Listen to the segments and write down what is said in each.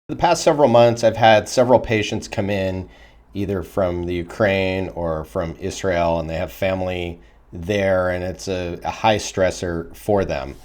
The past several months, I've had several patients come in either from the Ukraine or from Israel, and they have family there, and it's a high stressor for them.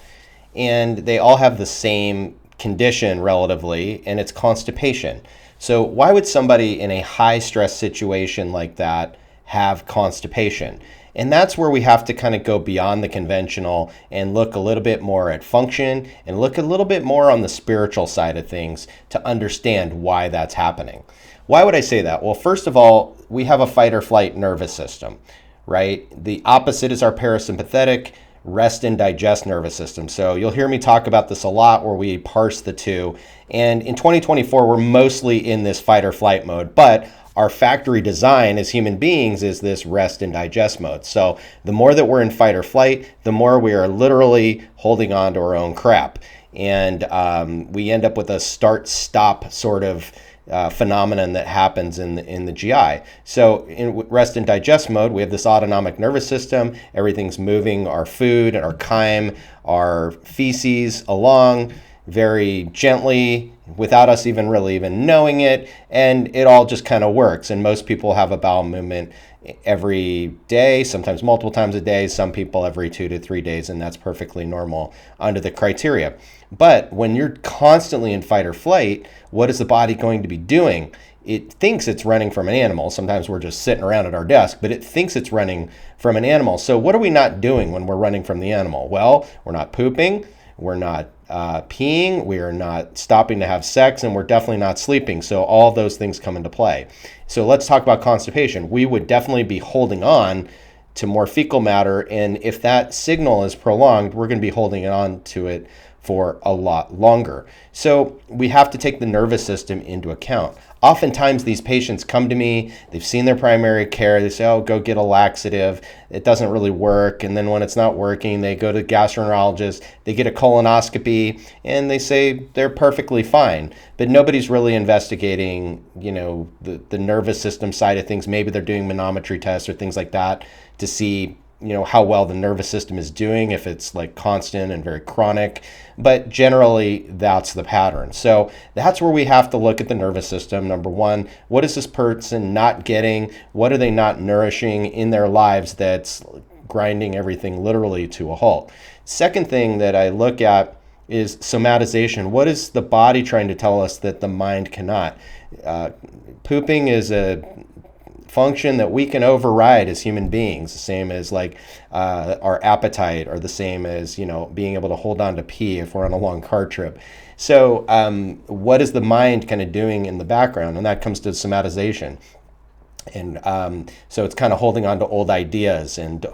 And they all have the same condition relatively, and it's constipation. So, why would somebody in a high stress situation like that have constipation? And that's where we have to kind of go beyond the conventional and look a little bit more at function and look a little bit more on the spiritual side of things to understand why that's happening. Why would I say that? Well, first of all, we have a fight or flight nervous system, right? The opposite is our parasympathetic rest and digest nervous system. So you'll hear me talk about this a lot where we parse the two. And in 2024, we're mostly in this fight or flight mode, but our factory design as human beings is this rest and digest mode. So the more that we're in fight or flight, the more we are literally holding on to our own crap. And we end up with a start-stop sort of phenomenon that happens in the GI. So in rest and digest mode, we have this autonomic nervous system. Everything's moving our food, our chyme, our feces along very gently without us even knowing it, and it all just kind of works. And most people have a bowel movement every day, sometimes multiple times a day, some people every 2 to 3 days, and that's perfectly normal under the criteria. But when you're constantly in fight or flight, what is the body going to be doing? It thinks it's running from an animal. Sometimes we're just sitting around at our desk, but it thinks it's running from an animal. So what are we not doing when we're running from the animal? Well, we're not pooping, we're not peeing, we are not stopping to have sex, and we're definitely not sleeping. So all of those things come into play. So let's talk about constipation. We would definitely be holding on to more fecal matter, and if that signal is prolonged, we're going to be holding on to it for a lot longer. So we have to take the nervous system into account. Oftentimes these patients come to me, they've seen their primary care, they say, oh, go get a laxative. It doesn't really work. And then when it's not working, they go to gastroenterologist, they get a colonoscopy, and they say they're perfectly fine. But nobody's really investigating, the nervous system side of things. Maybe they're doing manometry tests or things like that to see how well the nervous system is doing, if it's like constant and very chronic, but generally that's the pattern. So that's where we have to look at the nervous system. Number one, what is this person not getting? What are they not nourishing in their lives that's grinding everything literally to a halt? Second thing that I look at is somatization. What is the body trying to tell us that the mind cannot? Pooping is a function that we can override as human beings, the same as our appetite, or the same as being able to hold on to pee if we're on a long car trip. So what is the mind kind of doing in the background? And that comes to somatization. And so it's kind of holding on to old ideas and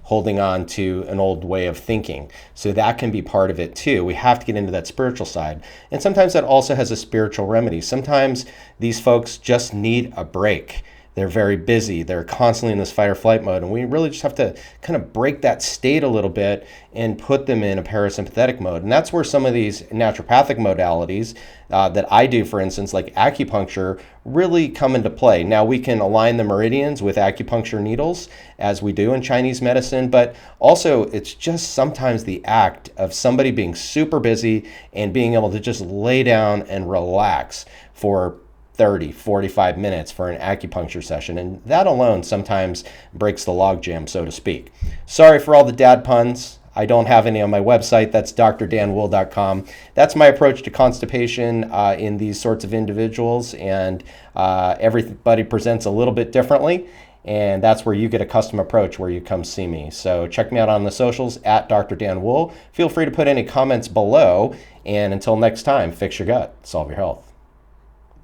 holding on to an old way of thinking. So that can be part of it too. We have to get into that spiritual side. And sometimes that also has a spiritual remedy. Sometimes these folks just need a break. They're very busy. They're constantly in this fight or flight mode. And we really just have to kind of break that state a little bit and put them in a parasympathetic mode. And that's where some of these naturopathic modalities that I do, for instance, like acupuncture, really come into play. Now, we can align the meridians with acupuncture needles, as we do in Chinese medicine, but also it's just sometimes the act of somebody being super busy and being able to just lay down and relax for 30, 45 minutes for an acupuncture session. And that alone sometimes breaks the logjam, so to speak. Sorry for all the dad puns. I don't have any on my website. That's drdanwool.com. That's my approach to constipation in these sorts of individuals. And everybody presents a little bit differently. And that's where you get a custom approach where you come see me. So check me out on the socials at Dr. Dan Wool. Feel free to put any comments below. And until next time, fix your gut, solve your health.